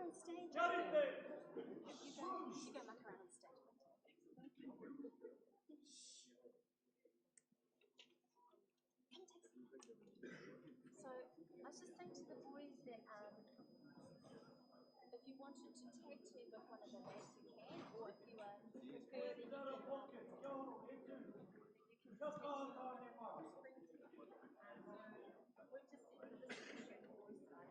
on stage. You go muck around on stage. Come take some. So I was just saying to the boys that if you wanted to tag team with one of the lads, you can, or if you prefer, then you can we've just said that this is the boys' side.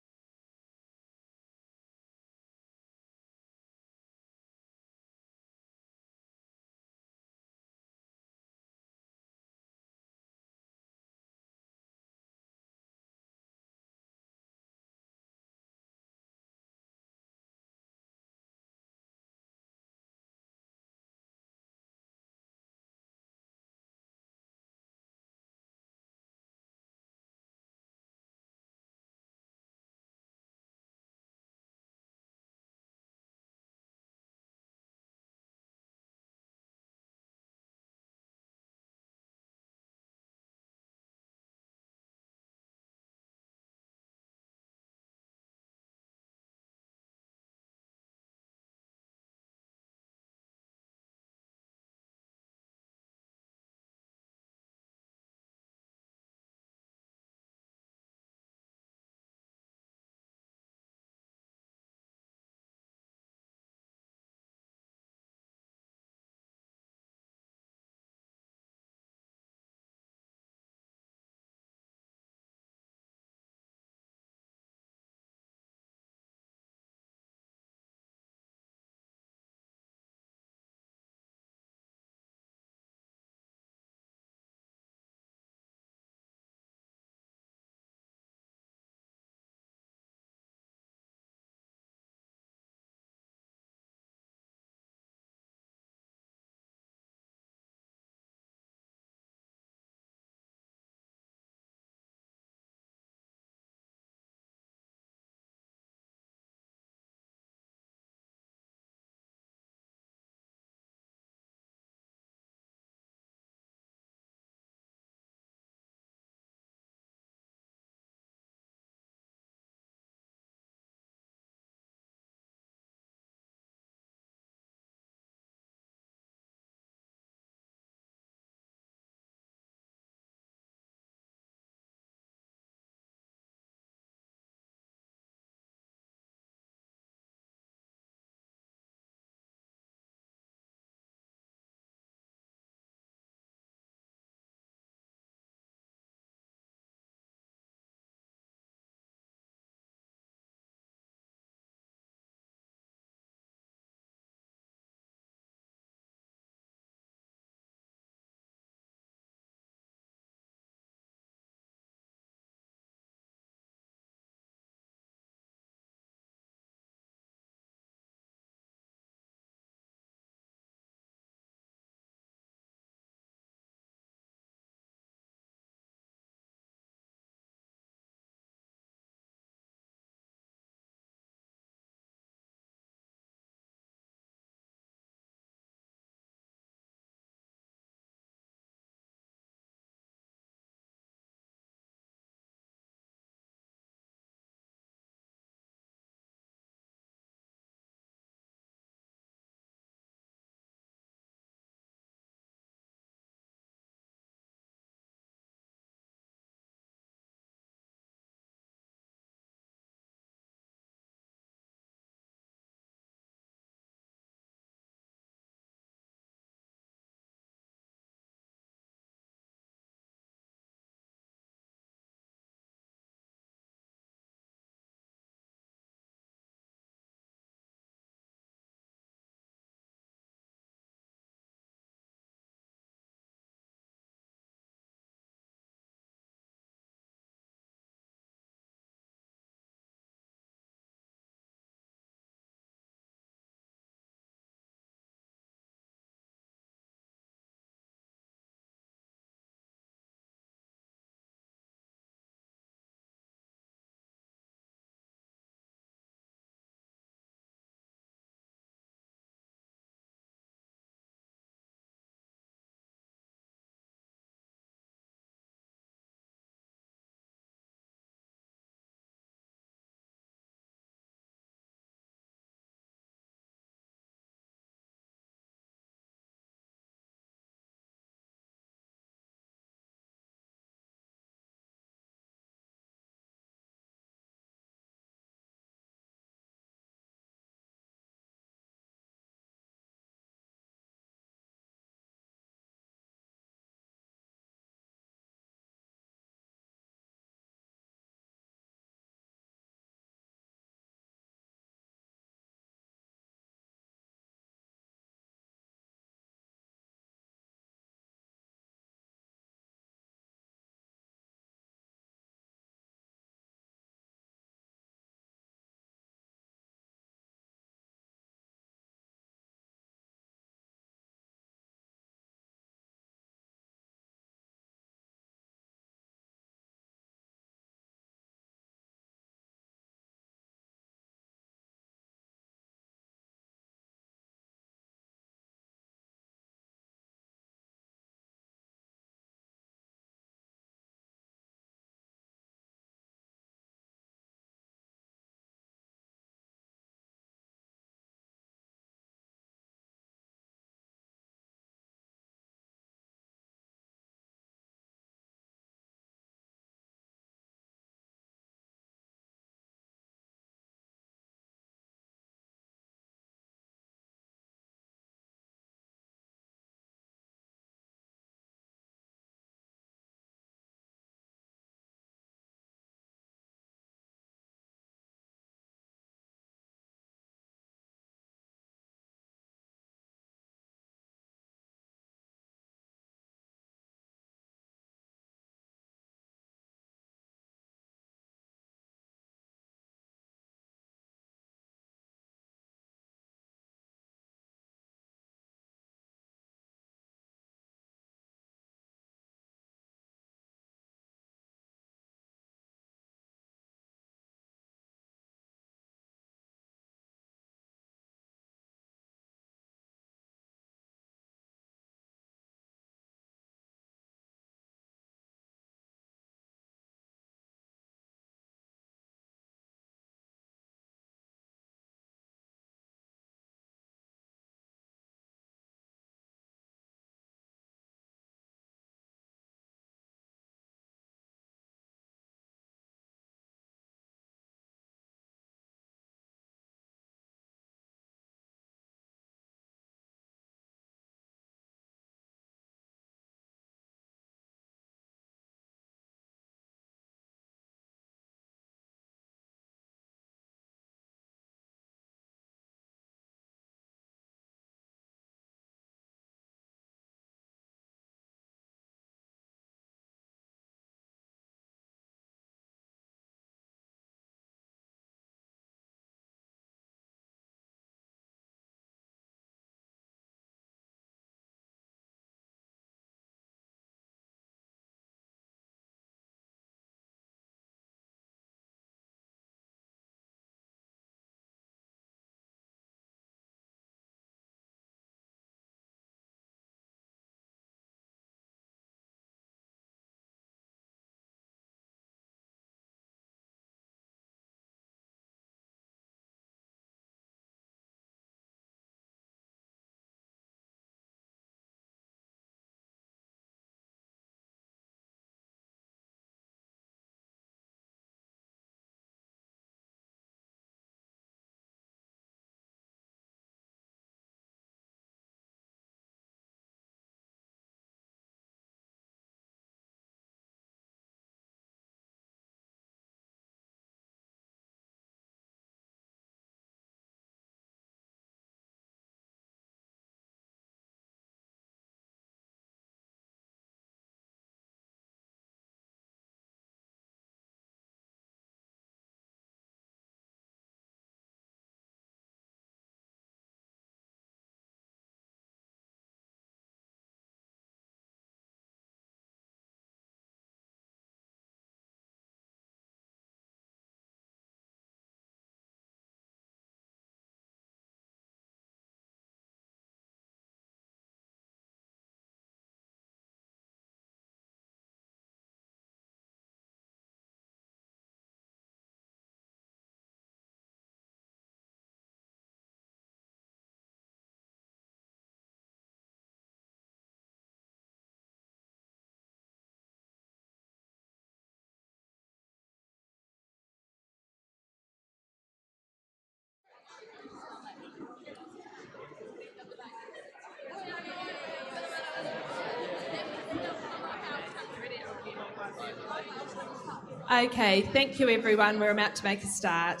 Okay, thank you everyone. We're about to make a start.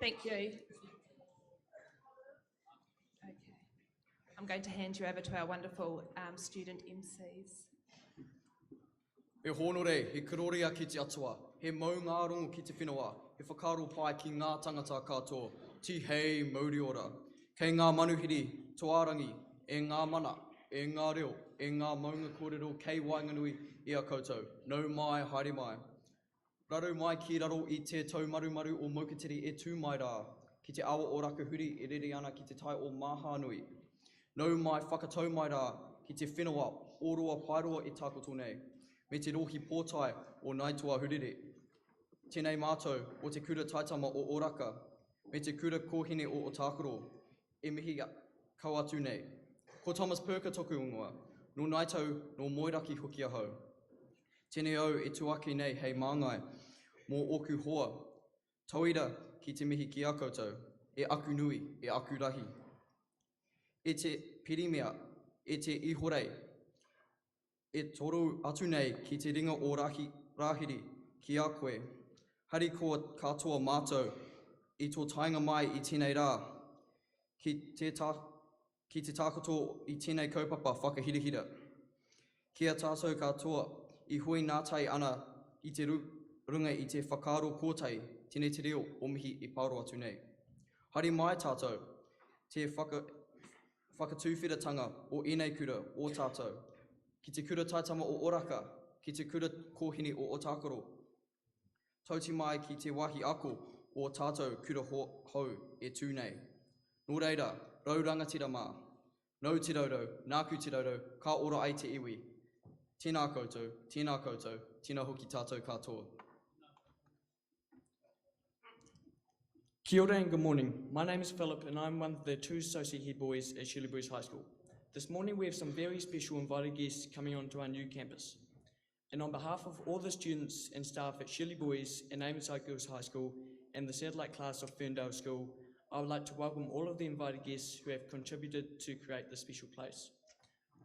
Thank you. Okay. I'm going to hand you over to our wonderful student MCs. E honore, he kuroria ki te atua, he mau ngā rongo ki te whenua, he whakaro pai ki ngā tangata katoa, ti hei mauri ora. Kei ngā manuhiri, toarangi, e ngā mana, e ngā reo, e ngā maunga kōrero kei wainganui i a koutou. Nau mai, haere mai. Raru mai ki raro i te taumarumaru o Maukatiri e tū mai rā, ki te awa o Rakahuri e rere ana ki te tai o Māhānui. Nau mai whakatau mai rā ki te whenua Orua Paeroa e tākoto nei, me te rohi pōtai o Naitoa Hurere. Tēnei mātou o te kura taitama o Oraka, me te kura kōhine o Otakaro, e mihi kau atu nei. Ko Thomas Perker toku ungoa, no Naitau no Moiraki hoki ahau. Tēnei au e tuaki nei hei māngai, mō oku hoa, tauira ki te mihi ki a koutou, e aku nui, e aku rahi. E te pirimea, e te ihorei, e toru atu nei ki te ringa o rahiri ki a koe. Hari ko katoa mātou i tō tainga mai i tēnei rā, ki te tākoto i tēnei kaupapa whakahirihira. Kia tātou katoa i hui nātai ana i te runga i te whakaaro kōtai, tēnei te reo o mihi i pauro atu nei. Hari mai tātou, te whakatūwhiratanga o enei kura o tātou, ki te kura taitama o Oraka, ki te kura kōhine o Otakaro. Tauti mai ki te wahi ako o tātou kura hou e tū nei. Nō reira, rau rangatira mā. Nau te raurau, nāku te raurau, ka ora ai te iwi. Tēnā koutou, tēnā hoki tātou katoa. Kia ora and good morning. My name is Philip and I'm one of the two associate head boys at Shirley Boys High School. This morning we have some very special invited guests coming onto our new campus. And on behalf of all the students and staff at Shirley Boys and Amoside Girls High School and the satellite class of Ferndale School, I would like to welcome all of the invited guests who have contributed to create this special place.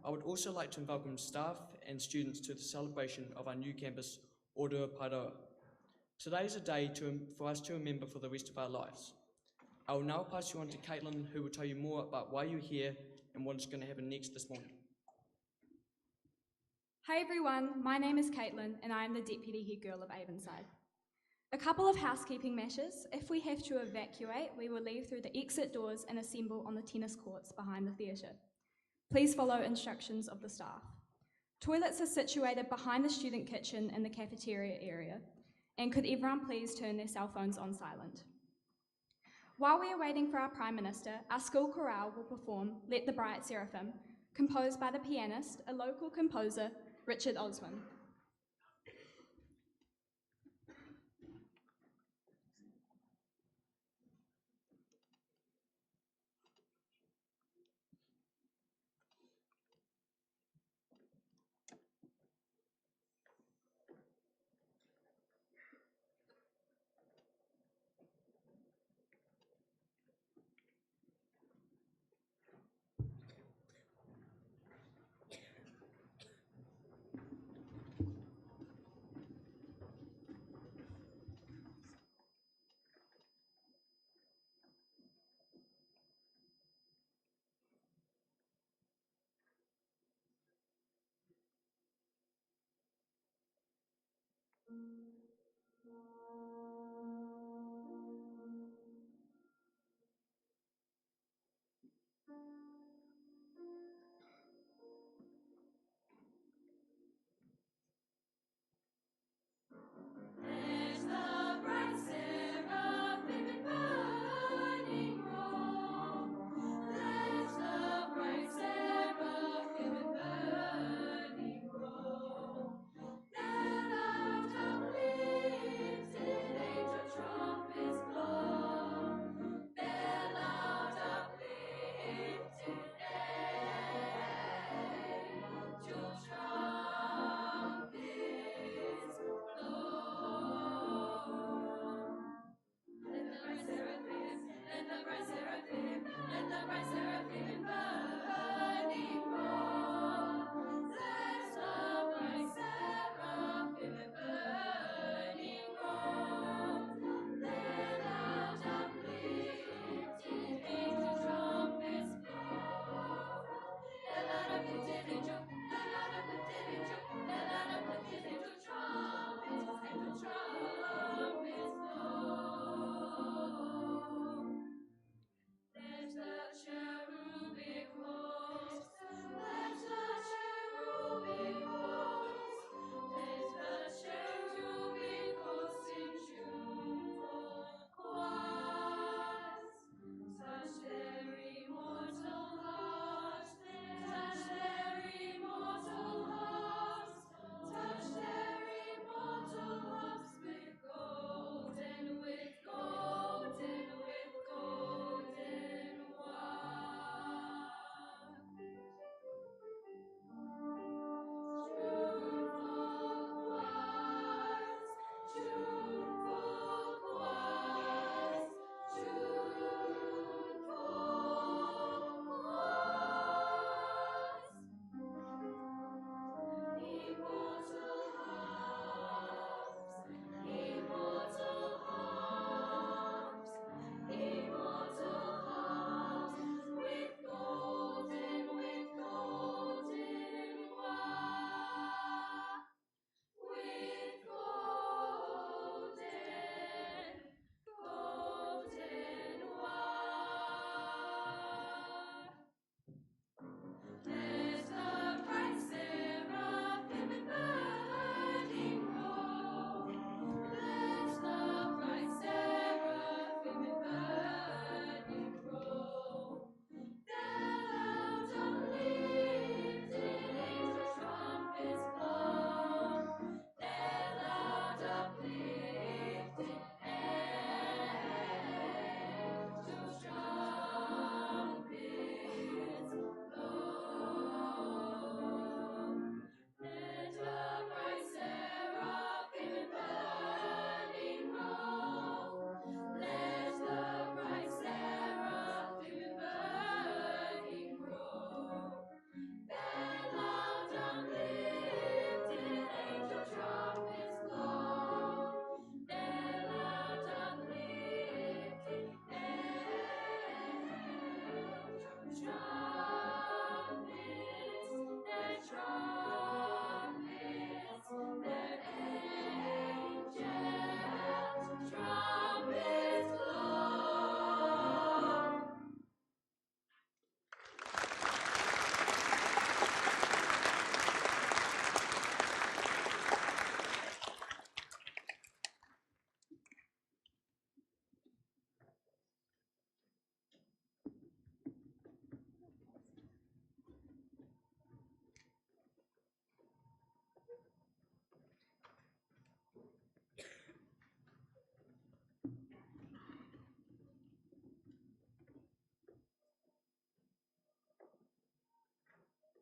I would also like to welcome staff and students to the celebration of our new campus, Orua Paeroa. Today is a day for us to remember for the rest of our lives. I will now pass you on to Caitlin, who will tell you more about why you're here and what is going to happen next this morning. Hi everyone, my name is Caitlin and I am the Deputy Head Girl of Avonside. A couple of housekeeping matters. If we have to evacuate, we will leave through the exit doors and assemble on the tennis courts behind the theatre. Please follow instructions of the staff. Toilets are situated behind the student kitchen in the cafeteria area, and could everyone please turn their cell phones on silent. While we are waiting for our Prime Minister, our school chorale will perform Let the Bright Seraphim, composed by the pianist, a local composer, Richard Oswin.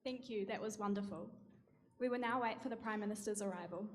Thank you, that was wonderful. We will now wait for the Prime Minister's arrival.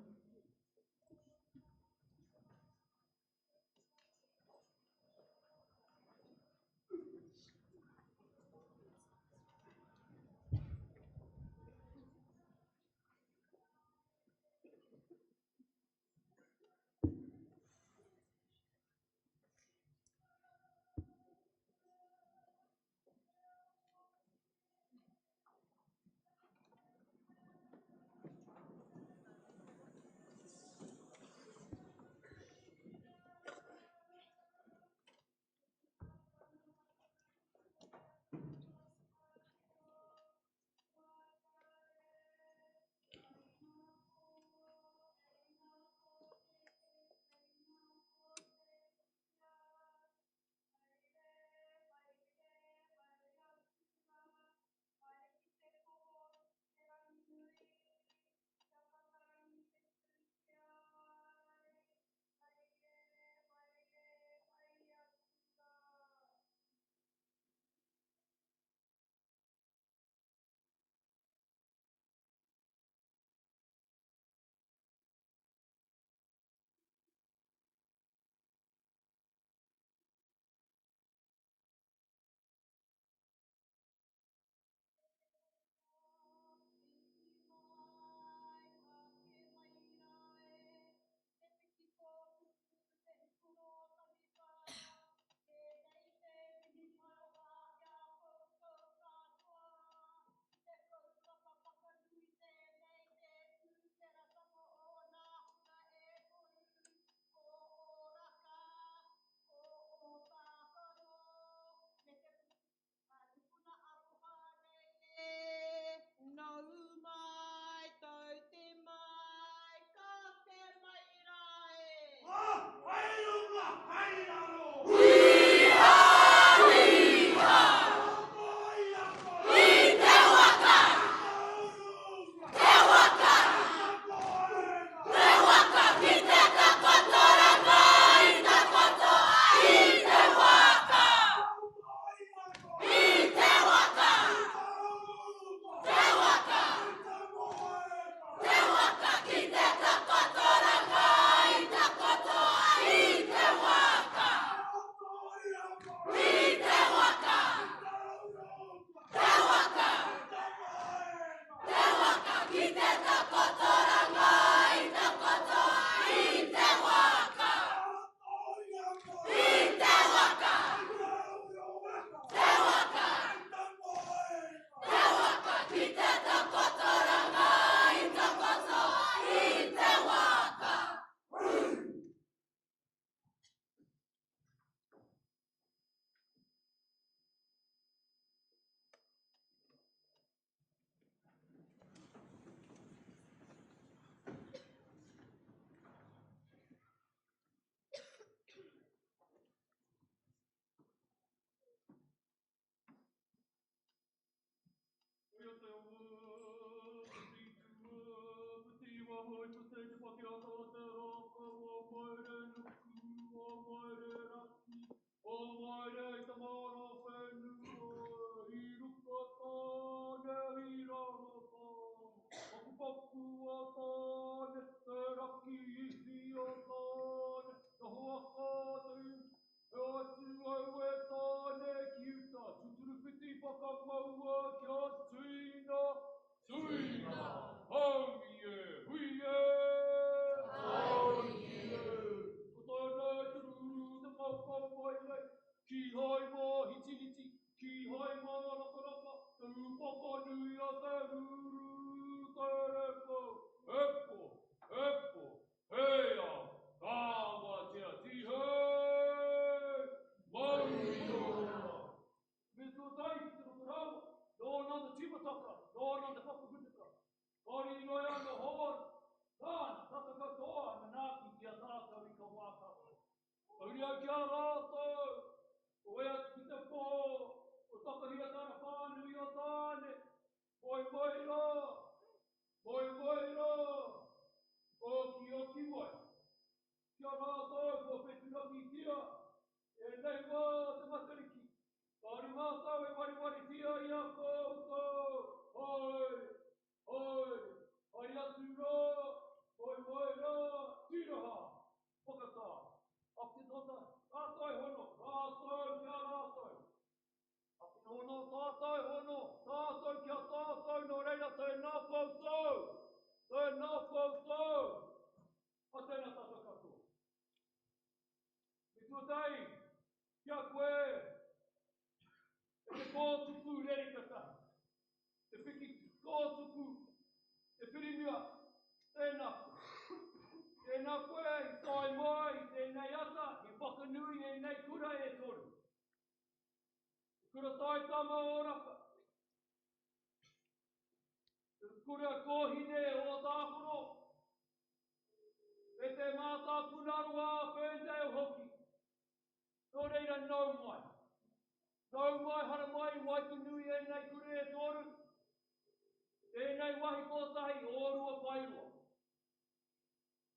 Orua Paeroa.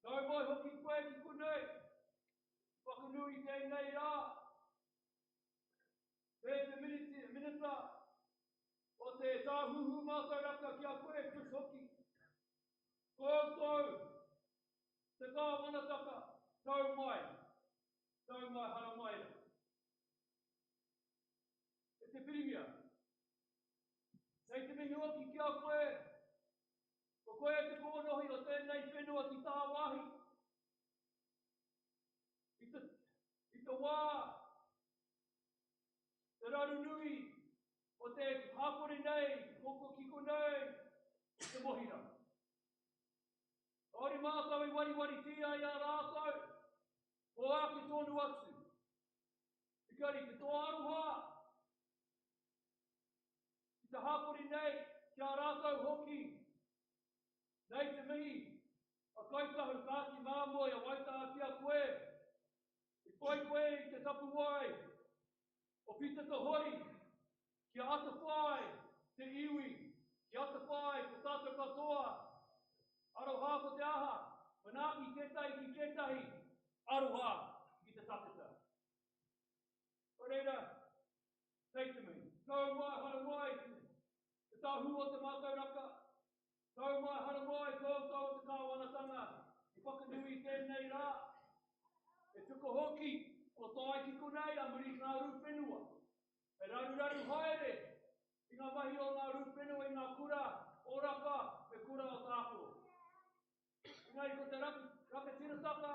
Nau mai hoki koe ki kunei. Whakanui tēnei rā. Te minita o te tāhuhu mātauraka ki a koe Chris Hoki. Koutou, te kā manataka, tau mai hara mai. E te pirimia. Nei te mihi hoki ki a koe, ko koe te kōnohi o tēnei whenua ki tā wahi. I te wā, te raru nui, o te hapori nei, koko kiko nei, te mohina. Ori mātau i wari tia i a rātau, o ake tōnu atu. I kari te tō aruha, i te hapori nei, ki a rātau hoki, nei te mihi, a kaitahu kāti māmoe a waita ati a koe, i koe koe i te tapu wai, o pita te hori, ki a ata whai, te iwi, ki ata whai, ko tātou katoa, aroha ko te aha, manaki ketahi ki ketahi, aroha ki te takata. O reira, nei te mihi, nau mai hara mai, te tahu o te mātauraka, nau mai hara mai, koutou o te kāwanatanga, i whakanui tēnei rā, e tuko hoki, ko tāi ki konei, a muri ngā rūwhenua, e raru haere, i ngā mahi o ngā rūwhenua, i ngā kura, o raka, me kura o tāpuro. Ngai ko te raka tirataka,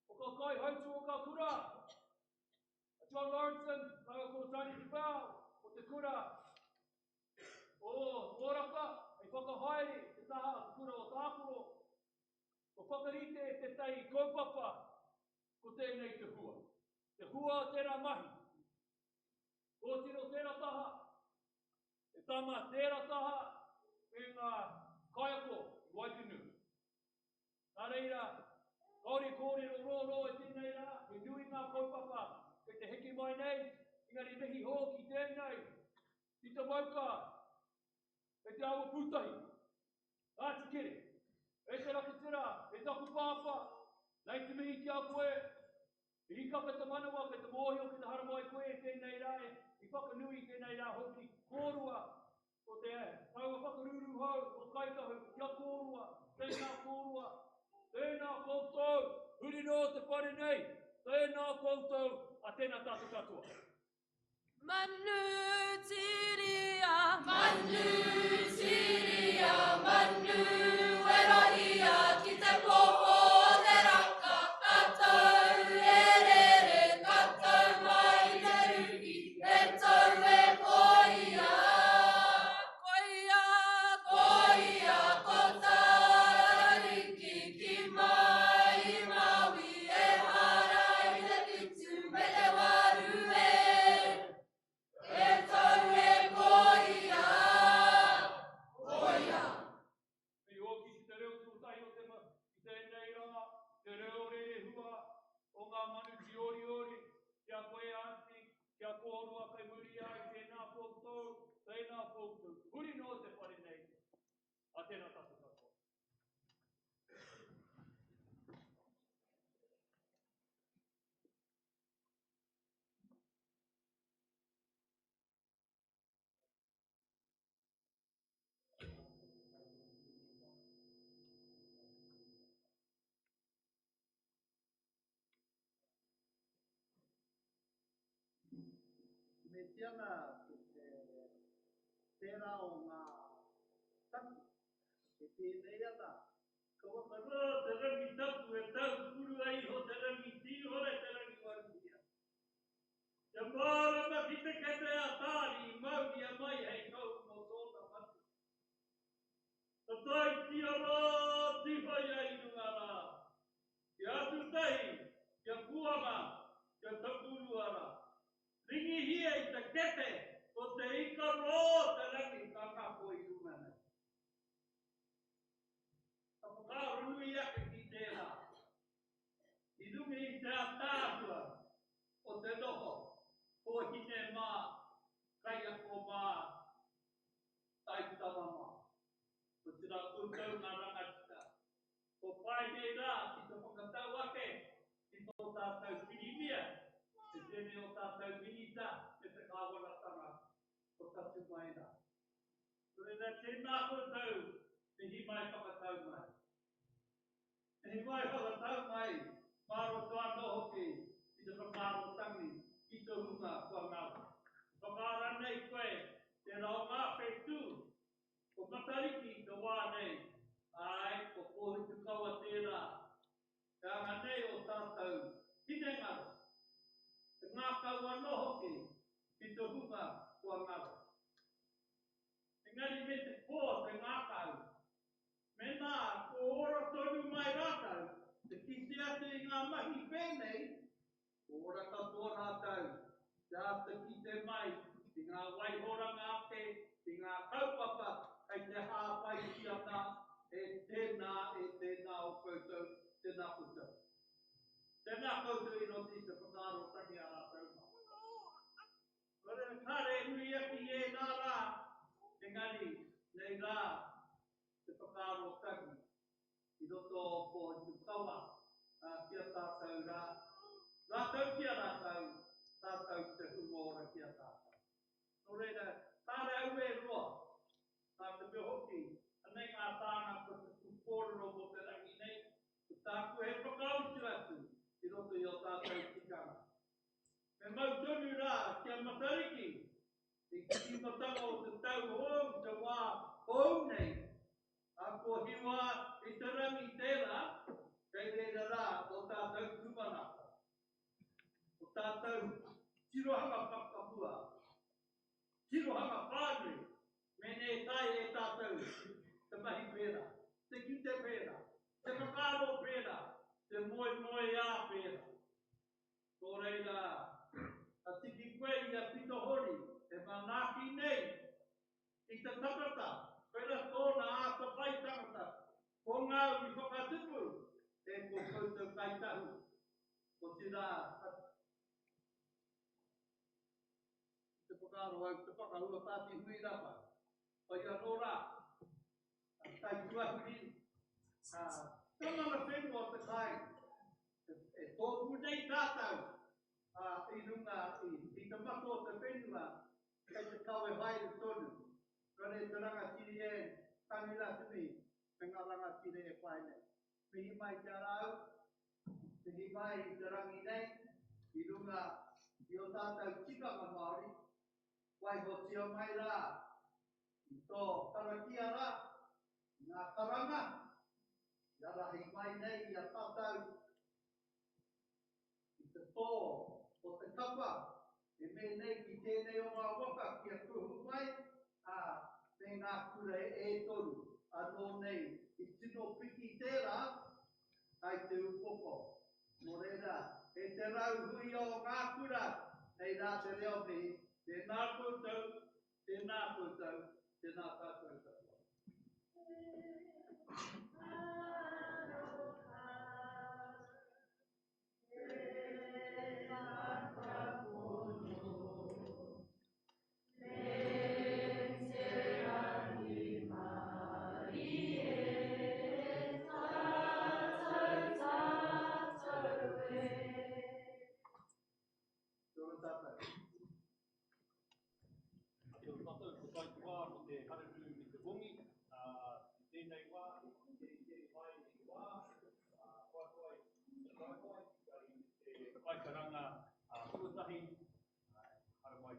o ka kai hautu o ka kura. John Lawrenson, kai o ko Tony Kipau, o te kura. O raka, i whakahaere, te taha, te kura o tāpuro. Ko whakarite te tei kaupapa, ko tēnei te hua. Te hua o tērā mahi. Ko tiro tērā taha, e tama tērā taha, e ngā kaiako, i Waikinu. Nā reira, kauri kōrero rō e tēnei rā, e nui ngā kaupapa, e te heke mai nei, ingari mihi hōki tēnei, i te mauka, e te awa pūtahi. Āti kere, e te rakatira, e taku pāpa, nei te mihi ki a koe, i hika pe te manawa, pe te mōhio, ki te haramai koe e tēnei rā, i whakanui tēnei rā hoki, kōrua, o te taua whakaruru hau, o kaitahu, kia kōrua, tēnā kōrua, tēnā koutou, huri no te whare nei, tēnā koutou, a tēnā tātu katoa. Manu tiria, Manu wera ia ki te poho te raka, katou erere, katou mai te ruki, e tau e koia. Koia, ko tariki ki mai I Maui, e hara I te pitu me te waru e tau e koia. I oki ki te reo tūtahi o te ma, ki tēnei rā, te reo rere hua, o ngā manu ki ori, kia koe ati, kia kōrua kai muri ai, tēnā koutou, huri no te whare nei, a tēnā tātu katoa. me tiana tērā o ngā taki. E tēnei ana. Ka wakaro te rangi tapu e tau kuru ai ho te rangi tīhore te rangi waruhia. Te mārama ki te kete a tāri mauri a mai hei kau no tōna matu. Ka tai tia rā tihoi ai runga rā. Kia atu tahi, kia kuanga, kia tapuru ara. Ringi hia i te kete, o te ika rō te rangi kakako i runga nei. Ka whakarunui ake ki tērā. I rungi i te atātua o te noho, ko hine mā, kai ako mā, tai tawa mā. Ko tira kutau ngā rangatita. Ko pai nei rā, ki te whakatau ake, ki tō tātou pirimia, te tēne o tātou minita, me te kāwaratanga, ko tatu mai rā. Kore rā tēnā kutau, me hi mai whakatau mai. Me hi mai whakatau mai, māro toa noho ki te whakarotangi, ki te hunga kua ngau. Whakaara nei koe, te rao ngā whetū, ko matariki te wā nei, ai, ko kōhi te kaua tērā. Te anga nei o tātou, hine ngaro. Te ngā kaua noho ki te hunga kua ngaro. Engari me te kō te ngā kau. Me nā, ko ora tonu mai rātau, te kite atu i ngā mahi whenei, ko ora katoa rātau, te ata kite mai, i ngā waihoranga ake, i ngā kaupapa, kei te hāpai ki ana, e tēnā o koutou, tēnā koutou. Tēnā koutou i roti te whakaro tangi a rātau mā. Kore kare nui aki e nā rā, engari, nei rā, te whakaro tangi, i roto ko tu kawa, kia tātou rā. Rātau kia rātau, tātou te humora kia tātou. Nō reira, tāre au e roa, nā te pehoki, anei ngā tāna ko te kūpōrero mo te rangi nei, ko tāku he whakautu atu, i roto i o tātou tikanga. Me mau tonu rā, kia matariki, i ki matanga o te tau hong, te wā hou nei, a ko hiwa i te rangi tērā, kei reira rā o tātou tumanaka. O tātou tirohanga whakapua, tirohanga whānui, me ne tai e tātou, te mahi pēra, te kite pēra, te whakaro pēra, te moe a pēra. Ko reira, a tiki koe i a pito hori, e manaki nei, i te takata, pēra tōna a te pai tangata, ko ngau i whakatupu, e ko koutou kaitahu, ko tira, te whakaro au, te whakarua tāti hui rapa, pai anō rā, tai tuahuri, tamana whenua te kai, e tōku nei tātou, i runga i te mato te whenua, kei te kawe haere tonu, kare te ranga tiri e, tangi rā tumi, me ngā ranga tiri e whae nei. Mihi mai te arau, mihi mai te rangi nei, i runga i o tātou tikanga Māori, waiho tia mai rā, i tō karakia rā, ngā karanga, i arahi mai nei i a tātou, i te tō o te kapa, e me nei ki tēnei o ngā waka ki a kuhu mai, me ngā kura e toru, anō nei, i tino piki tērā, ai te upoko. Mō reira, e te rauhui o ngā kura, nei rā te reo mihi, tēnā koutou, tēnā koutou, tēnā tākoutou. Tōna tātou. Tōna tātou, ko tai te wā, ko te hareru me te wongi, tēnei wā, te whai i wā, whakoi, te kaikaranga, tuatahi, harawai.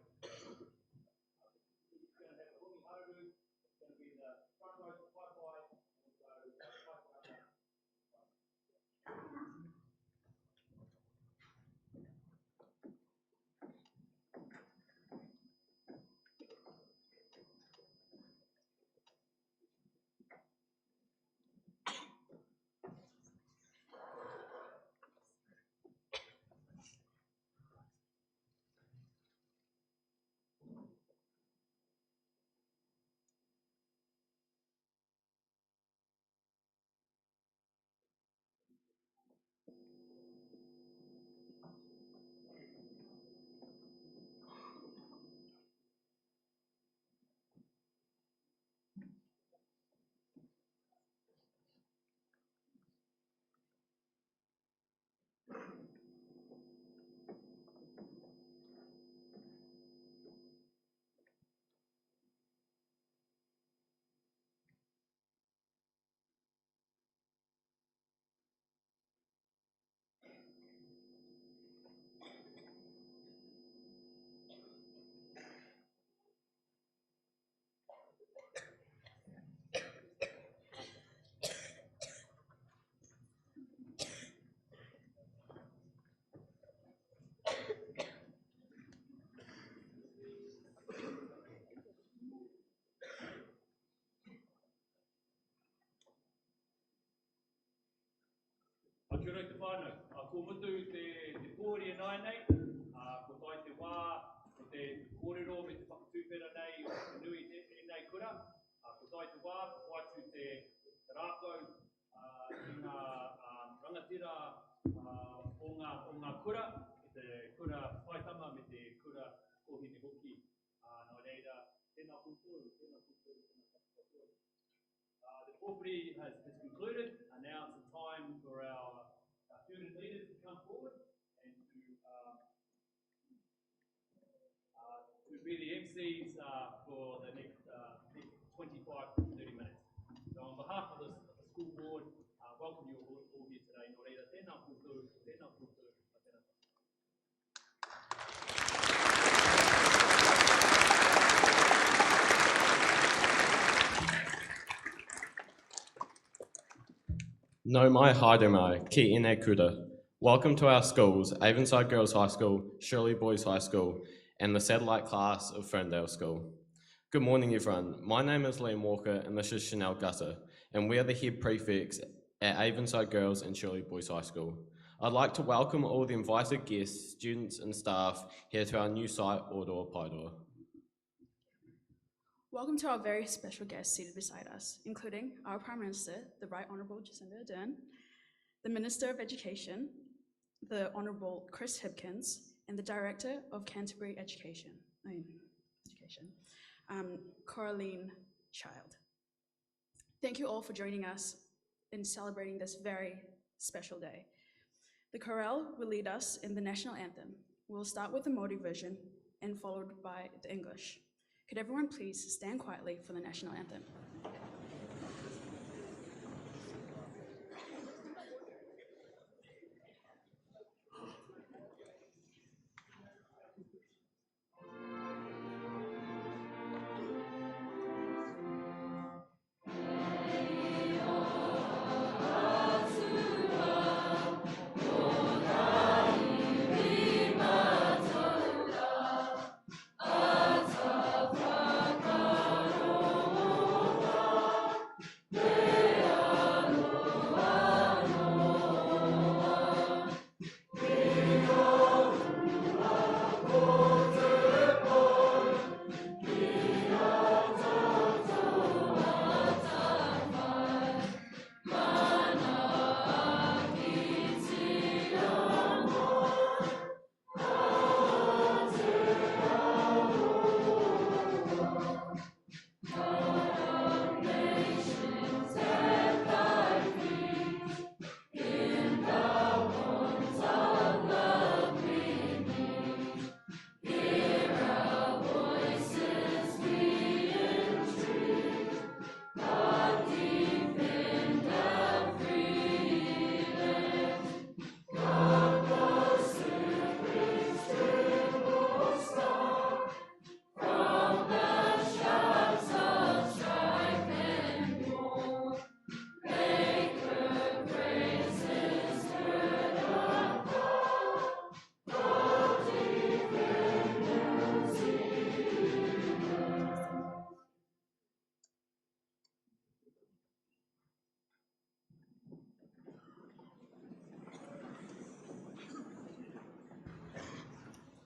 whānau. Ko mutu te pōri nai nei, ko tai te wā, ko te kōrero me te whakatūpera nei, o te nui nei kura. Ko tai te wā, ko waitu te rākau i ngā rangatira o ngā kura, te kura whaitama me te kura kohine hoki. Nō reira, tēnā koutou, tēnā koutou, tēnā koutou. The corporate has concluded, and now it's the time for our student leaders to come forward and to be the MCs for the next 25 to 30 minutes. So on behalf of the school board, welcome you all here today. Nō reira, tēnā koutou, tēnā koutou, tēnā koutou. No mai haere mai, ki ene kura. Welcome to our schools, Avonside Girls High School, Shirley Boys High School, and the satellite class of Ferndale School. Good morning, everyone. My name is Liam Walker, and this is Chanel Gutter, and we are the head prefects at Avonside Girls and Shirley Boys High School. I'd like to welcome all the invited guests, students, and staff here to our new site, Orua Paeroa. Welcome to our very special guests seated beside us, including our Prime Minister, the Right Honourable Jacinda Ardern, the Minister of Education, the Honourable Chris Hipkins, and the Director of Canterbury Education, Coraline Child. Thank you all for joining us in celebrating this very special day. The chorale will lead us in the national anthem. We'll start with the Māori version and followed by the English. Could everyone please stand quietly for the national anthem?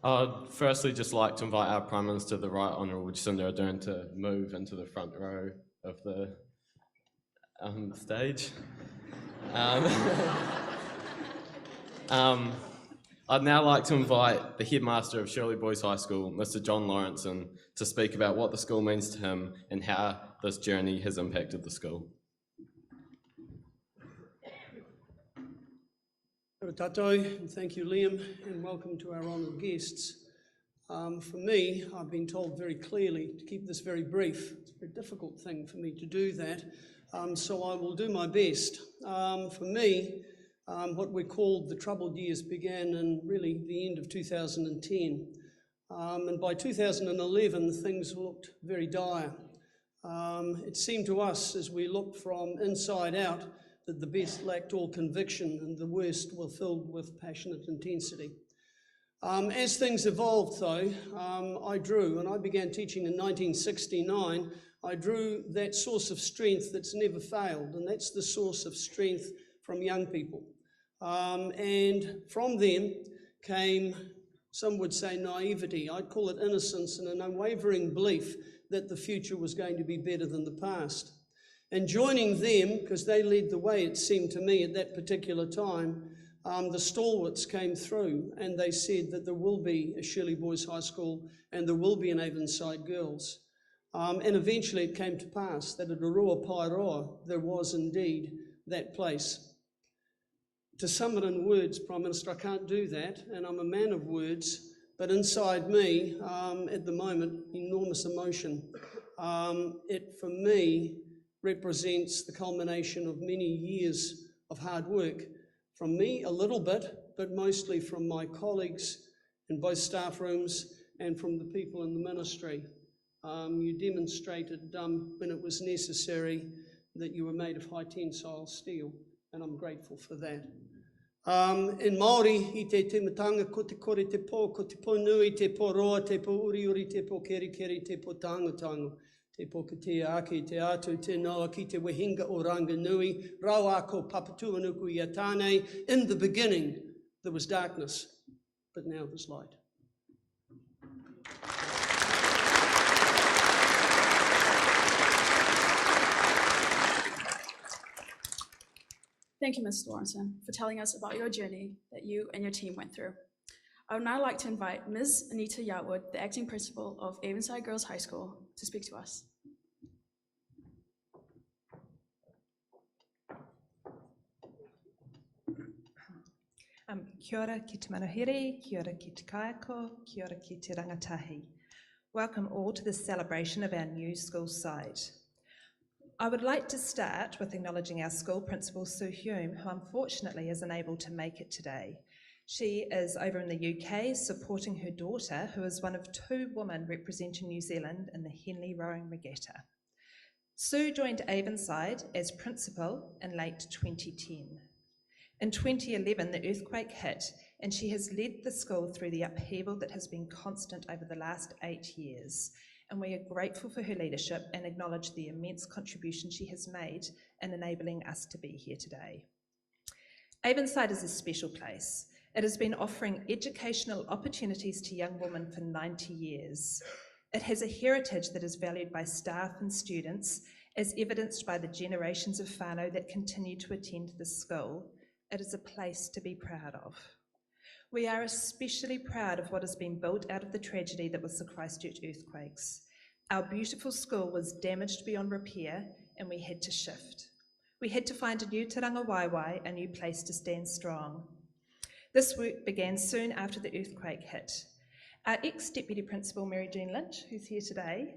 I'd firstly just like to invite our Prime Minister, the Right Honourable Jacinda Ardern, to move into the front row of the stage. I'd now like to invite the headmaster of Shirley Boys High School, Mr. John Lawrenson, to speak about what the school means to him and how this journey has impacted the school. Kia ora tātou, and thank you, Liam, and welcome to our honoured guests. For me, I've been told very clearly to keep this very brief. It's a very difficult thing for me to do that, so I will do my best. For me, what we called the troubled years began in really the end of 2010. And by 2011, things looked very dire. It seemed to us, as we looked from inside out, that the best lacked all conviction and the worst were filled with passionate intensity. As things evolved, though, I drew, and I began teaching in 1969, I drew that source of strength that's never failed, and that's the source of strength from young people. And from them came, some would say, naivety. I'd call it innocence and an unwavering belief that the future was going to be better than the past. And joining them, because they led the way, it seemed to me, at that particular time, the stalwarts came through and they said that there will be a Shirley Boys High School and there will be an Avonside Girls. And eventually it came to pass that at Orua Paeroa there was indeed that place. To sum it in words, Prime Minister, I can't do that, and I'm a man of words, but inside me, at the moment, enormous emotion. It, for me, represents the culmination of many years of hard work. From me, a little bit, but mostly from my colleagues in both staff rooms and from the people in the ministry. You demonstrated when it was necessary that you were made of high tensile steel, and I'm grateful for that. In Māori, I te timatanga, ko te kore te pō nui, te pō roa, te pō uri uri, te pō keri keri, te pō tango tango, te pō ka te ake, te atu, te noa, ki te wehinga o ranga nui, rau ako papatuanuku i atane. In the beginning, there was darkness, but now there's light. Thank you, Ms. Lawrenson, for telling us about your journey that you and your team went through. I would now like to invite Ms. Anita Yarwood, the acting principal of Avonside Girls High School, to speak to us. Kia ora ki te manuhiri, kia ora ki te kaiako, kia ora ki te rangatahi. Welcome all to this celebration of our new school site. I would like to start with acknowledging our school principal, Sue Hume, who unfortunately is unable to make it today. She is over in the UK supporting her daughter, who is one of 2 women representing New Zealand in the Henley Rowing Regatta. Sue joined Avonside as principal in late 2010. In 2011, the earthquake hit, and she has led the school through the upheaval that has been constant over the last 8 years. And we are grateful for her leadership and acknowledge the immense contribution she has made in enabling us to be here today. Avonside is a special place. It has been offering educational opportunities to young women for 90 years. It has a heritage that is valued by staff and students, as evidenced by the generations of whānau that continue to attend this school. It is a place to be proud of. We are especially proud of what has been built out of the tragedy that was the Christchurch earthquakes. Our beautiful school was damaged beyond repair, and we had to shift. We had to find a new Taranga Waiwai, a new place to stand strong. This work began soon after the earthquake hit. Our ex-deputy principal, Mary Jean Lynch, who's here today,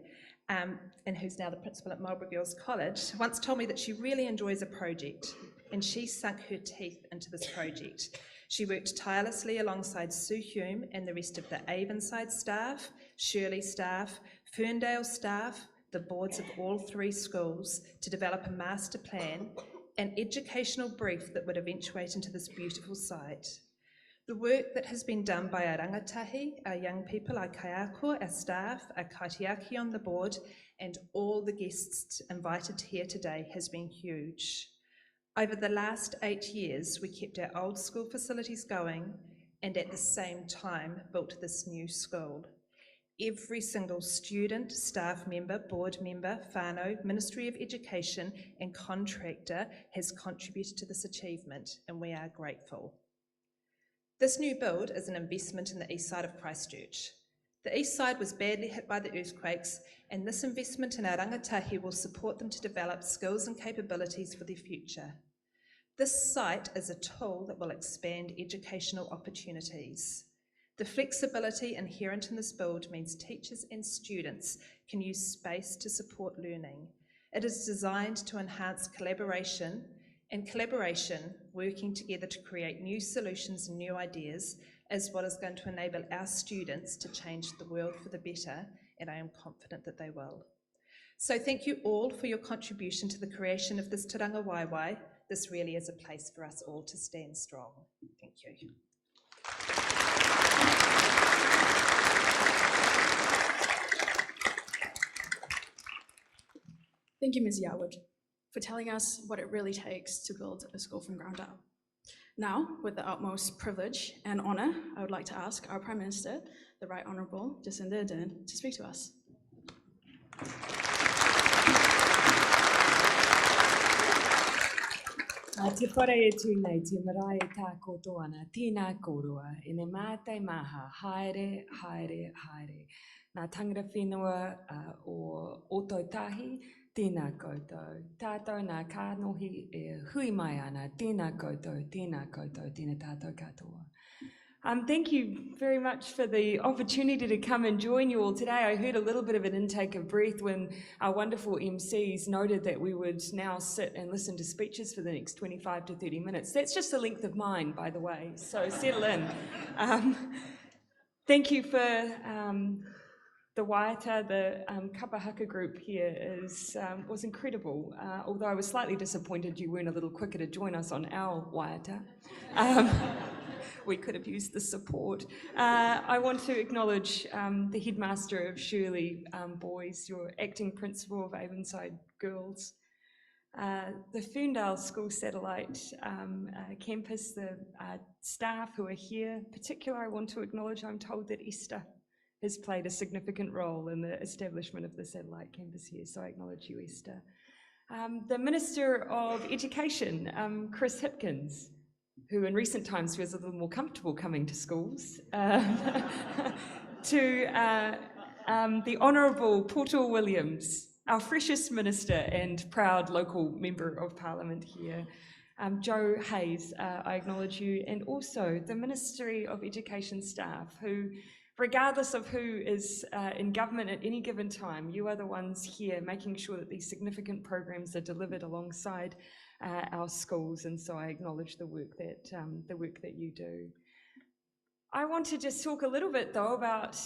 and who's now the principal at Marlborough Girls College, once told me that she really enjoys a project, and she sunk her teeth into this project. She worked tirelessly alongside Sue Hume and the rest of the Avonside staff, Shirley staff, Ferndale staff, the boards of all 3 schools to develop a master plan, an educational brief that would eventuate into this beautiful site. The work that has been done by our rangatahi, our young people, our kaiako, our staff, our kaitiaki on the board, and all the guests invited here today has been huge. Over the last 8 years, we kept our old school facilities going and at the same time built this new school. Every single student, staff member, board member, whānau, Ministry of Education and contractor has contributed to this achievement, and we are grateful. This new build is an investment in the east side of Christchurch. The east side was badly hit by the earthquakes, and this investment in our rangatahi will support them to develop skills and capabilities for their future. This site is a tool that will expand educational opportunities. The flexibility inherent in this build means teachers and students can use space to support learning. It is designed to enhance collaboration, working together to create new solutions and new ideas, is what is going to enable our students to change the world for the better, and I am confident that they will. So thank you all for your contribution to the creation of this Taranga Waiwai. This really is a place for us all to stand strong. Thank you. Thank you, Ms. Yarwood, for telling us what it really takes to build a school from ground up. Now, with the utmost privilege and honour, I would like to ask our Prime Minister, the Right Honourable Jacinda Ardern, to speak to us. Te whare e tūnei, te marae tā koto ana, tēnā korua, e ne mātai maha, haere, haere, haere. Nā tangata whenua o Ototahi, tēnā koutou. Tātou nā kānohi e hui mai ana, tēnā koutou, tēnā koutou, tēnā tātou katoa. Thank you very much for the opportunity to come and join you all today. I heard a little bit of an intake of breath when our wonderful MCs noted that we would now sit and listen to speeches for the next 25 to 30 minutes. That's just the length of mine, by the way, so settle in. Thank you for the waiata, the kapahaka group here was incredible, although I was slightly disappointed you weren't a little quicker to join us on our waiata. We could have used the support. I want to acknowledge the headmaster of Shirley Boys, your acting principal of Avonside Girls, the Ferndale School Satellite campus, the staff who are here. Particularly, I want to acknowledge, I'm told that Esther has played a significant role in the establishment of the satellite campus here, so I acknowledge you, Esther. The Minister of Education, Chris Hipkins, who in recent times feels a little more comfortable coming to schools, to the Honourable Portal Williams, our freshest minister and proud local member of Parliament here, Joe Hayes, I acknowledge you, and also the Ministry of Education staff who, regardless of who is in government at any given time, you are the ones here making sure that these significant programs are delivered alongside our schools, and so I acknowledge the work that you do. I want to just talk a little bit though about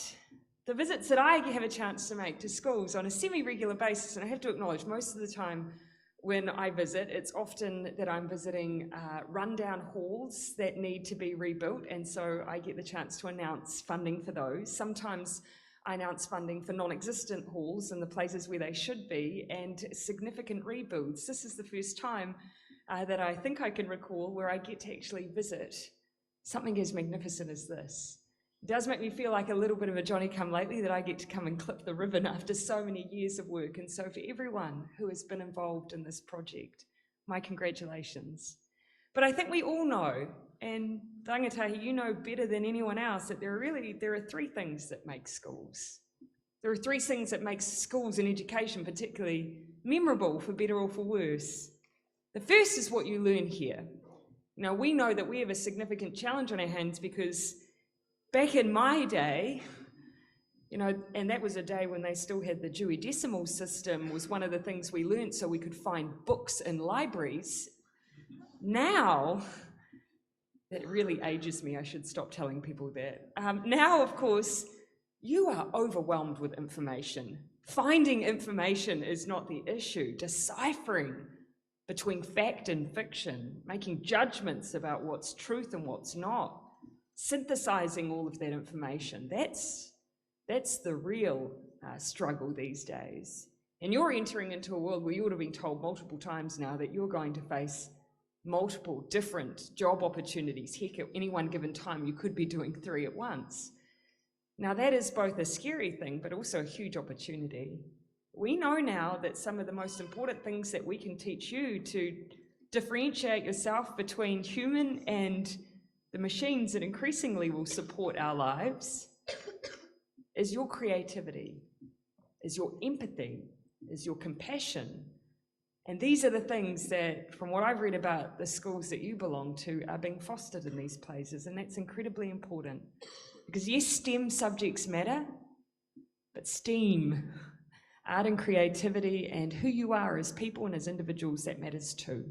the visits that I have a chance to make to schools on a semi-regular basis, and I have to acknowledge most of the time when I visit, it's often that I'm visiting rundown halls that need to be rebuilt, and so I get the chance to announce funding for those. Sometimes I announce funding for non-existent halls in the places where they should be, and significant rebuilds. This is the first time that I think I can recall where I get to actually visit something as magnificent as this. It does make me feel like a little bit of a Johnny-come-lately that I get to come and clip the ribbon after so many years of work, and so for everyone who has been involved in this project, my congratulations. But I think we all know, and Rangatahi, you know better than anyone else, that there are three things that make schools. There are three things that make schools and education particularly memorable, for better or for worse. The first is what you learn here. Now, we know that we have a significant challenge on our hands because back in my day, and that was a day when they still had the Dewey Decimal System, was one of the things we learnt so we could find books in libraries. Now, that really ages me, I should stop telling people that. Now, of course, you are overwhelmed with information. Finding information is not the issue. Deciphering between fact and fiction, making judgments about what's truth and what's not, synthesizing all of that information, that's the real struggle these days. And you're entering into a world where you would have been told multiple times now that you're going to face multiple different job opportunities. Heck, at any one given time, you could be doing 3 at once. Now, that is both a scary thing, but also a huge opportunity. We know now that some of the most important things that we can teach you to differentiate yourself between human and the machines that increasingly will support our lives is your creativity, is your empathy, is your compassion. And these are the things that, from what I've read about the schools that you belong to, are being fostered in these places, and that's incredibly important. Because yes, STEM subjects matter, but STEAM, art and creativity, and who you are as people and as individuals, that matters too.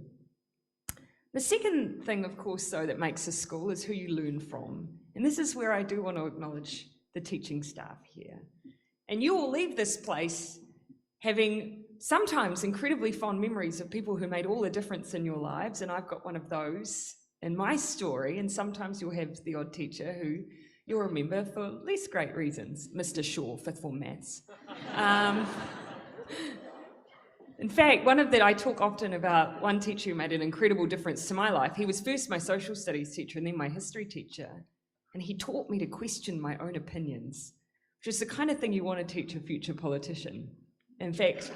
The second thing, of course, though, that makes a school is who you learn from. And this is where I do want to acknowledge the teaching staff here. And you will leave this place having sometimes incredibly fond memories of people who made all the difference in your lives, and I've got one of those in my story, and sometimes you'll have the odd teacher who you'll remember for less great reasons. Mr. Shaw, 5th form maths. In fact, I talk often about one teacher who made an incredible difference to my life. He was first my social studies teacher and then my history teacher. And he taught me to question my own opinions, which is the kind of thing you want to teach a future politician. In fact,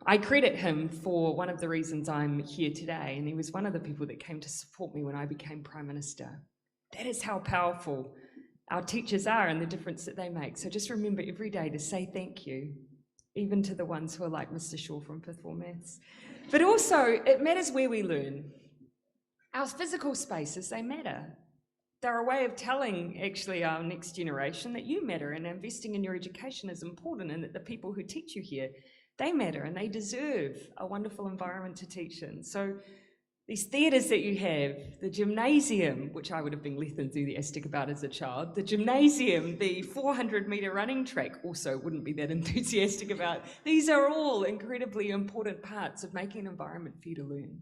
I credit him for one of the reasons I'm here today, and he was one of the people that came to support me when I became Prime Minister. That is how powerful our teachers are and the difference that they make. So just remember every day to say thank you, even to the ones who are like Mr. Shaw from Fifth Form Maths. But also, it matters where we learn. Our physical spaces, they matter. They're a way of telling, actually, our next generation that you matter, and investing in your education is important, and that the people who teach you here, they matter, and they deserve a wonderful environment to teach in. So these theatres that you have, the gymnasium, which I would have been less enthusiastic about as a child, the gymnasium, the 400-metre running track, also wouldn't be that enthusiastic about. These are all incredibly important parts of making an environment for you to learn.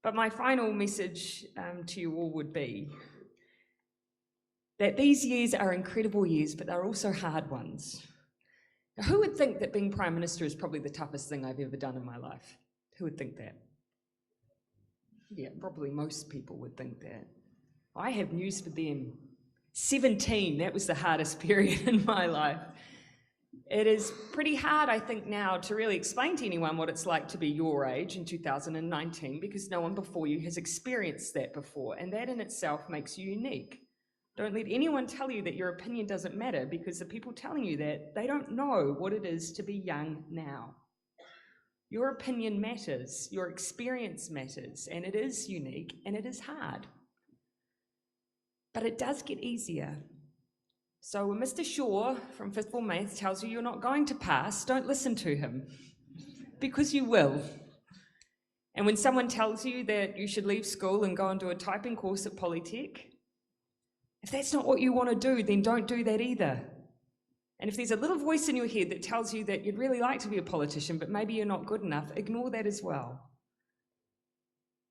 But my final message to you all would be that these years are incredible years, but they're also hard ones. Now, who would think that being Prime Minister is probably the toughest thing I've ever done in my life? Who would think that? Yeah, probably most people would think that. I have news for them. 17, that was the hardest period in my life. It is pretty hard, I think, now to really explain to anyone what it's like to be your age in 2019, because no one before you has experienced that before, and that in itself makes you unique. Don't let anyone tell you that your opinion doesn't matter, because the people telling you that, they don't know what it is to be young now. Your opinion matters, your experience matters, and it is unique and it is hard. But it does get easier. So when Mr. Shaw from Fifth Form Maths tells you you're not going to pass, don't listen to him, because you will. And when someone tells you that you should leave school and go and do a typing course at Polytech, if that's not what you want to do, then don't do that either. And if there's a little voice in your head that tells you that you'd really like to be a politician, but maybe you're not good enough, ignore that as well.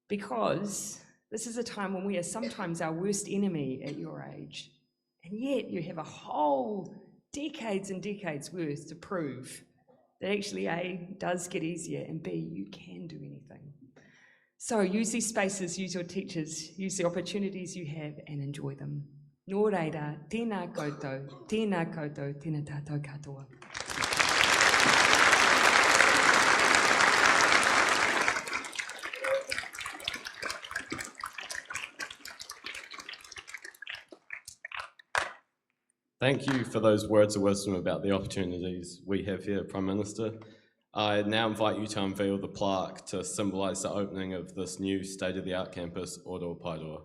Because this is a time when we are sometimes our worst enemy at your age. And yet you have a whole decades and decades worth to prove that actually A, does get easier, and B, you can do anything. So use these spaces, use your teachers, use the opportunities you have, and enjoy them. Nō reira, tēnā koutou, tēnā tātou katoa. Thank you for those words of wisdom about the opportunities we have here, Prime Minister. I now invite you to unveil the plaque to symbolise the opening of this new state-of-the-art campus, Orua Paeroa.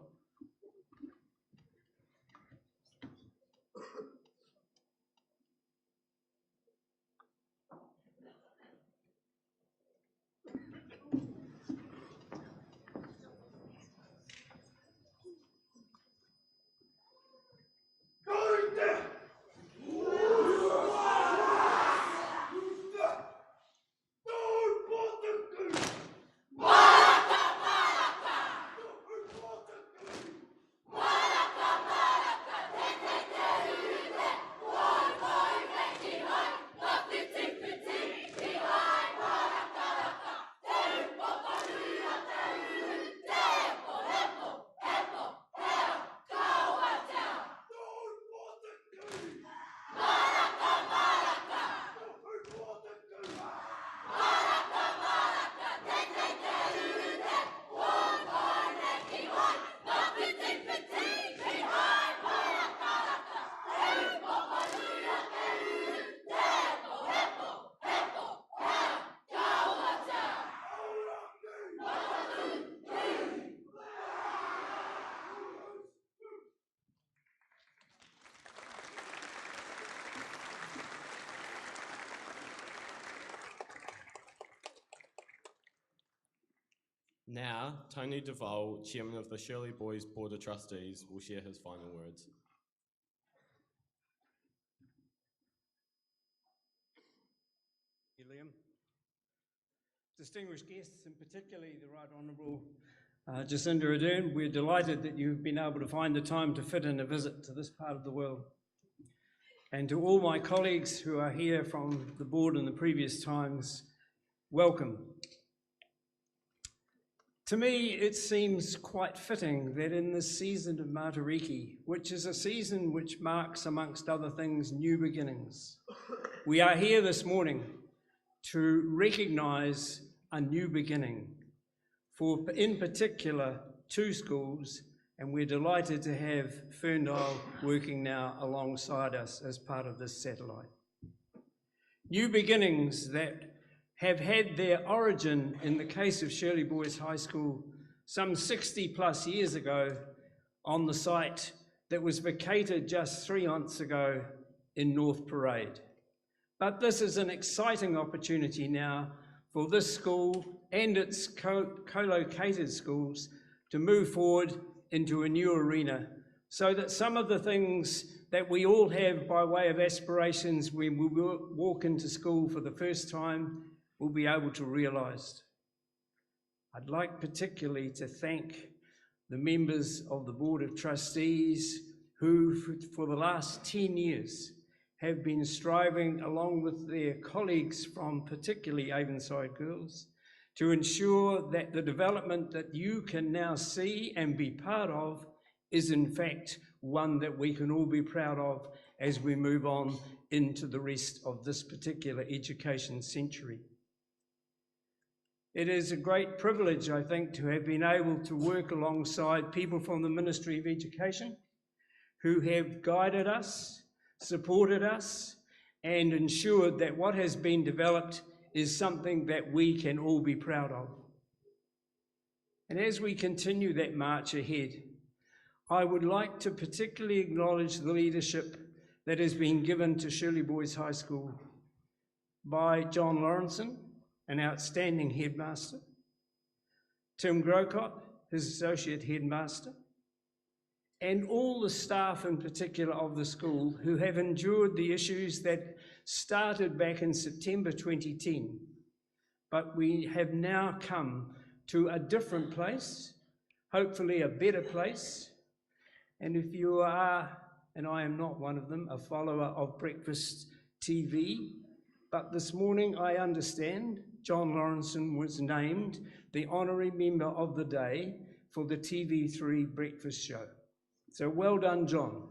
Now, Tony Duval, Chairman of the Shirley Boys Board of Trustees, will share his final words. Thank you, Liam. Distinguished guests, and particularly the Right Honourable Jacinda Ardern, we're delighted that you've been able to find the time to fit in a visit to this part of the world. And to all my colleagues who are here from the board in the previous times, welcome. To me, it seems quite fitting that in this season of Matariki, which is a season which marks, amongst other things, new beginnings, we are here this morning to recognise a new beginning for, in particular, two schools, and we're delighted to have Ferndale working now alongside us as part of this satellite. New beginnings that have had their origin, in the case of Shirley Boys High School, some 60 plus years ago on the site that was vacated just 3 months ago in North Parade. But this is an exciting opportunity now for this school and its co-located schools to move forward into a new arena so that some of the things that we all have by way of aspirations when we walk into school for the first time will be able to realise. I'd like particularly to thank the members of the Board of Trustees who, for the last 10 years, have been striving along with their colleagues from particularly Avonside Girls to ensure that the development that you can now see and be part of is in fact one that we can all be proud of as we move on into the rest of this particular education century. It is a great privilege, I think, to have been able to work alongside people from the Ministry of Education who have guided us, supported us, and ensured that what has been developed is something that we can all be proud of. And as we continue that march ahead, I would like to particularly acknowledge the leadership that has been given to Shirley Boys High School by John Lawrenson, an outstanding headmaster, Tim Grocott, his associate headmaster, and all the staff in particular of the school who have endured the issues that started back in September 2010. But we have now come to a different place, hopefully a better place. And if you are, and I am not one of them, a follower of Breakfast TV, but this morning I understand John Lawrenson was named the honorary member of the day for the TV3 breakfast show. So well done, John.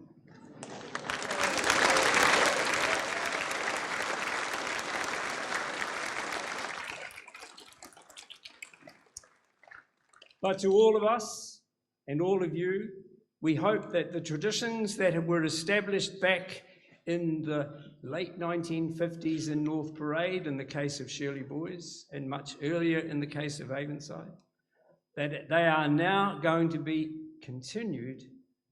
But to all of us and all of you, we hope that the traditions that were established back in the late 1950s in North Parade, in the case of Shirley Boys, and much earlier in the case of Avonside, that they are now going to be continued,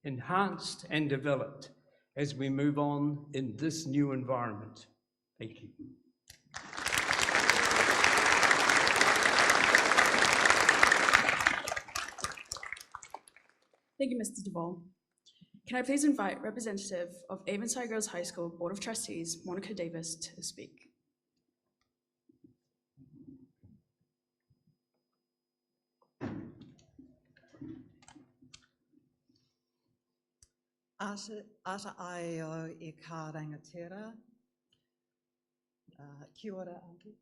enhanced, and developed as we move on in this new environment. Thank you. Thank you, Mr. Duvall. Can I please invite representative of Avonside Girls High School Board of Trustees, Monica Davis, to speak. Ata ai o I ka rangatira, kia ora anki,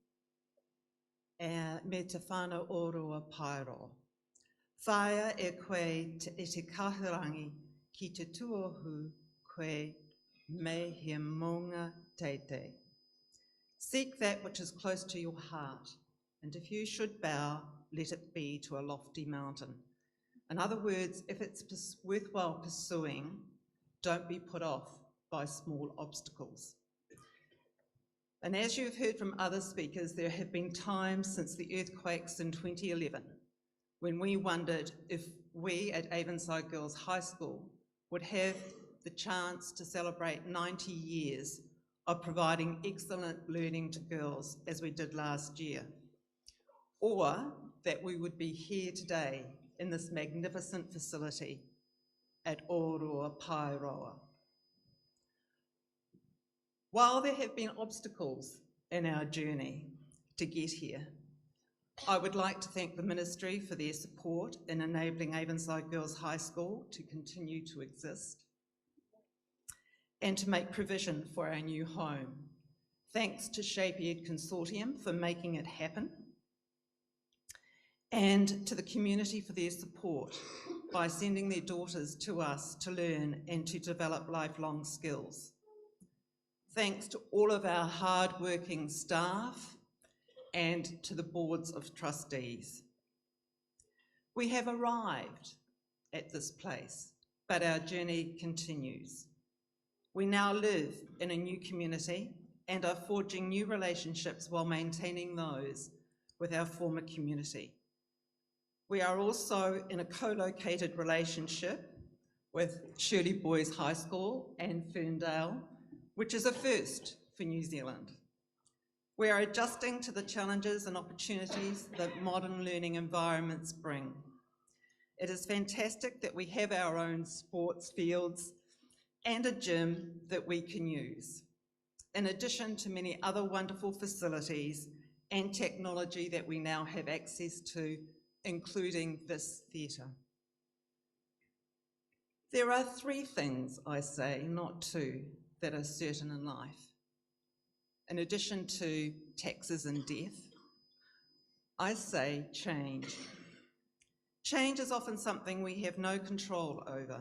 me te whānau Orua Paeroa. Whaia e koe te kahurangi ki te tuohu koe me he maunga teite. Seek that which is close to your heart, and if you should bow, let it be to a lofty mountain. In other words, if it's worthwhile pursuing, don't be put off by small obstacles. And as you've heard from other speakers, there have been times since the earthquakes in 2011 when we wondered if we at Avonside Girls High School would have the chance to celebrate 90 years of providing excellent learning to girls as we did last year, or that we would be here today in this magnificent facility at Orua Paeroa. While there have been obstacles in our journey to get here, I would like to thank the Ministry for their support in enabling Avonside Girls High School to continue to exist and to make provision for our new home. Thanks to Shape Ed Consortium for making it happen, and to the community for their support by sending their daughters to us to learn and to develop lifelong skills. Thanks to all of our hard-working staff and to the boards of trustees. We have arrived at this place, but our journey continues. We now live in a new community and are forging new relationships while maintaining those with our former community. We are also in a co-located relationship with Shirley Boys High School and Ferndale, which is a first for New Zealand. We are adjusting to the challenges and opportunities that modern learning environments bring. It is fantastic that we have our own sports fields and a gym that we can use, in addition to many other wonderful facilities and technology that we now have access to, including this theatre. There are three things, I say, not two, that are certain in life. In addition to taxes and death, I say change. Change is often something we have no control over.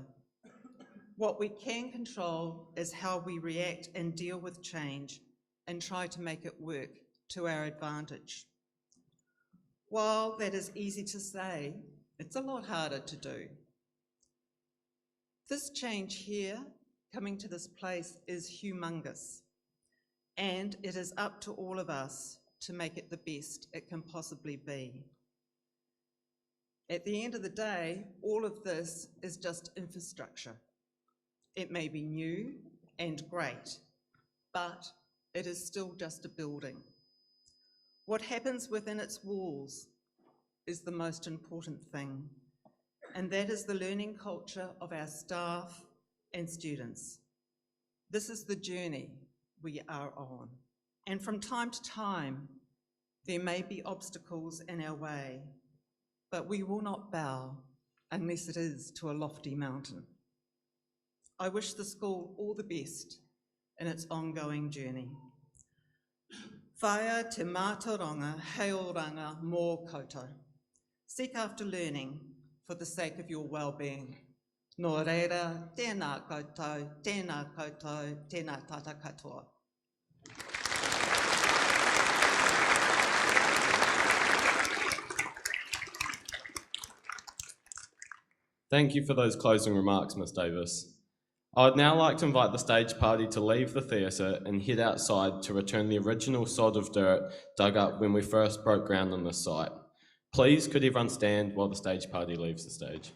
What we can control is how we react and deal with change and try to make it work to our advantage. While that is easy to say, it's a lot harder to do. This change here, coming to this place, is humongous, and it is up to all of us to make it the best it can possibly be. At the end of the day, all of this is just infrastructure. It may be new and great, but it is still just a building. What happens within its walls is the most important thing, and that is the learning culture of our staff and students. This is the journey we are on, and from time to time, there may be obstacles in our way, but we will not bow unless it is to a lofty mountain. I wish the school all the best in its ongoing journey. Whaia te mātauranga heoranga mō koutou. Seek after learning for the sake of your well-being. Nō reira, tēnā koutou, tēnā tata katoa. Thank you for those closing remarks, Ms. Davis. I would now like to invite the stage party to leave the theatre and head outside to return the original sod of dirt dug up when we first broke ground on this site. Please, could everyone stand while the stage party leaves the stage?